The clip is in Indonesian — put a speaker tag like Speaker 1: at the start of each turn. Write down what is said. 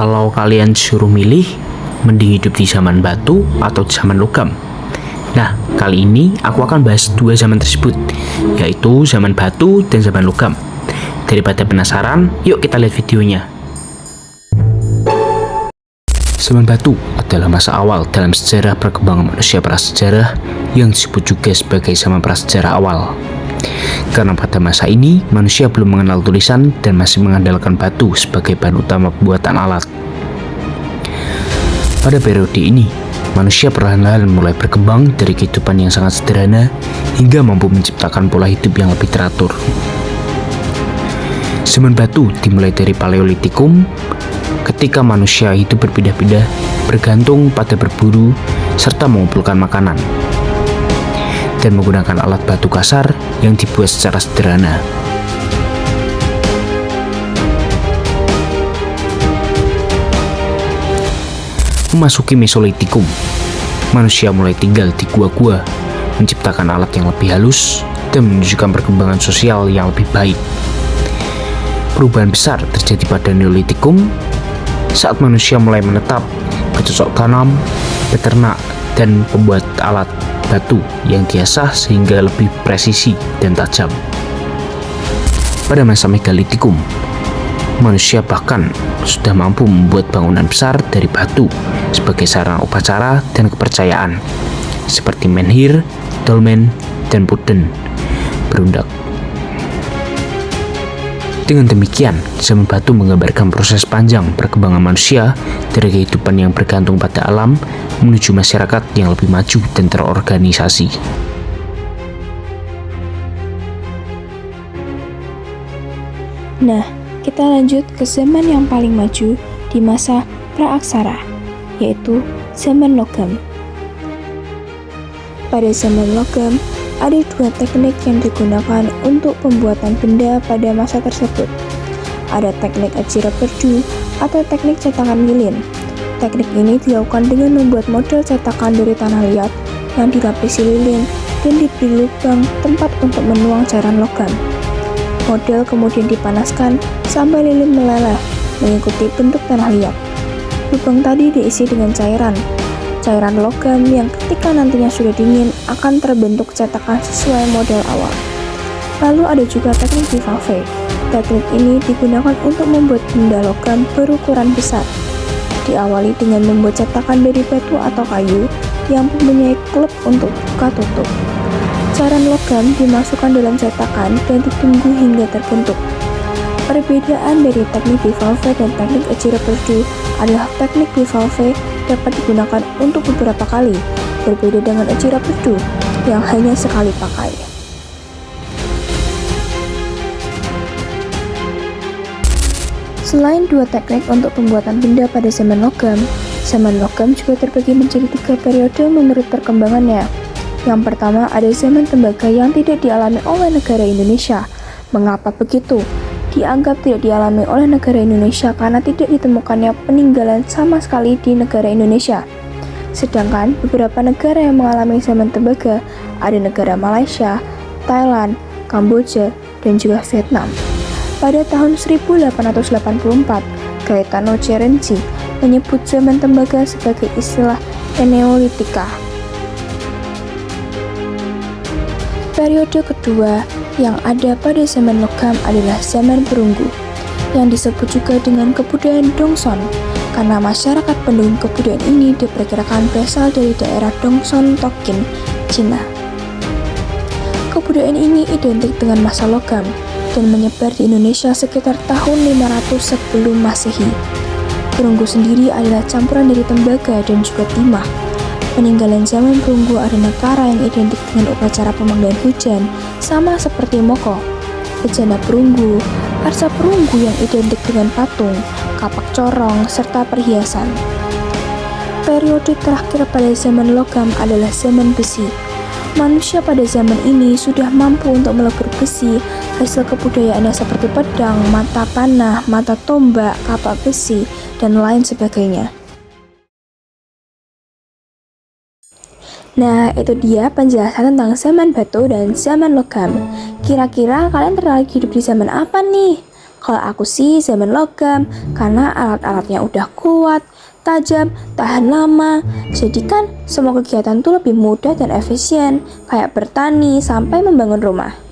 Speaker 1: Kalau kalian suruh milih, mending hidup di zaman batu atau zaman logam? Nah, kali ini aku akan bahas dua zaman tersebut, yaitu zaman batu dan zaman logam. Daripada penasaran, yuk kita lihat videonya. Zaman batu adalah masa awal dalam sejarah perkembangan manusia prasejarah yang disebut juga sebagai zaman prasejarah awal. Karena pada masa ini, manusia belum mengenal tulisan dan masih mengandalkan batu sebagai bahan utama pembuatan alat. Pada periode ini, manusia perlahan-lahan mulai berkembang dari kehidupan yang sangat sederhana hingga mampu menciptakan pola hidup yang lebih teratur. Zaman batu dimulai dari Paleolitikum, ketika manusia hidup berpindah-pindah, bergantung pada berburu, serta mengumpulkan makanan, dan menggunakan alat batu kasar yang dibuat secara sederhana. Memasuki Mesolitikum, manusia mulai tinggal di gua-gua, menciptakan alat yang lebih halus dan menunjukkan perkembangan sosial yang lebih baik. Perubahan besar terjadi pada Neolitikum saat manusia mulai menetap, bercocok tanam, beternak, dan membuat alat batu yang diasah sehingga lebih presisi dan tajam. Pada masa Megalitikum, manusia bahkan sudah mampu membuat bangunan besar dari batu sebagai sarana upacara dan kepercayaan, seperti menhir, dolmen, dan puden berundak. Dengan demikian, zaman batu menggambarkan proses panjang perkembangan manusia dari kehidupan yang bergantung pada alam menuju masyarakat yang lebih maju dan terorganisasi.
Speaker 2: Nah, kita lanjut ke zaman yang paling maju di masa praaksara, yaitu zaman logam. Pada zaman logam, ada dua teknik yang digunakan untuk pembuatan benda pada masa tersebut. Ada teknik ajira perdu atau teknik cetakan lilin. Teknik ini dilakukan dengan membuat model cetakan dari tanah liat yang dilapisi lilin dan diberi lubang tempat untuk menuang cairan logam. Model kemudian dipanaskan sampai lilin meleleh mengikuti bentuk tanah liat. Lubang tadi diisi dengan cairan logam yang ketika nantinya sudah dingin akan terbentuk cetakan sesuai model awal. Lalu ada juga teknik bivalve. Teknik ini digunakan untuk membuat benda logam berukuran besar. Diawali dengan membuat cetakan dari batu atau kayu yang mempunyai klep untuk buka tutup. Cairan logam dimasukkan dalam cetakan dan ditunggu hingga terbentuk. Perbedaan dari teknik bivalve dan teknik ajira perdu adalah teknik bivalve dapat digunakan untuk beberapa kali, berbeda dengan ajira perdu yang hanya sekali pakai. Selain dua teknik untuk pembuatan benda pada zaman logam juga terbagi menjadi tiga periode menurut perkembangannya. Yang pertama ada zaman tembaga yang tidak dialami oleh negara Indonesia. Mengapa begitu? Dianggap tidak dialami oleh negara Indonesia karena tidak ditemukannya peninggalan sama sekali di negara Indonesia. Sedangkan beberapa negara yang mengalami zaman tembaga ada negara Malaysia, Thailand, Kamboja, dan juga Vietnam. Pada tahun 1884, Gaetano Cerenci menyebut zaman tembaga sebagai istilah Neolitika. Periode kedua yang ada pada zaman logam adalah zaman perunggu, yang disebut juga dengan kebudayaan Dongson, karena masyarakat penduduk kebudayaan ini diperkirakan berasal dari daerah Dongson Tokin, Cina. Kebudayaan ini identik dengan masa logam dan menyebar di Indonesia sekitar tahun 500 sebelum Masehi. Perunggu sendiri adalah campuran dari tembaga dan juga timah. Peninggalan zaman perunggu ada negara yang identik dengan upacara pemanggilan hujan, sama seperti Moko, bejana perunggu, arsa perunggu yang identik dengan patung, kapak corong, serta perhiasan. Periode terakhir pada zaman logam adalah zaman besi. Manusia pada zaman ini sudah mampu untuk melebur besi, hasil kebudayaannya seperti pedang, mata panah, mata tombak, kapak besi, dan lain sebagainya. Nah, itu dia penjelasan tentang zaman batu dan zaman logam. Kira-kira kalian tertarik hidup di zaman apa nih? Kalau aku sih zaman logam, karena alat-alatnya udah kuat, tajam, tahan lama. Jadi kan semua kegiatan tuh lebih mudah dan efisien, kayak bertani sampai membangun rumah.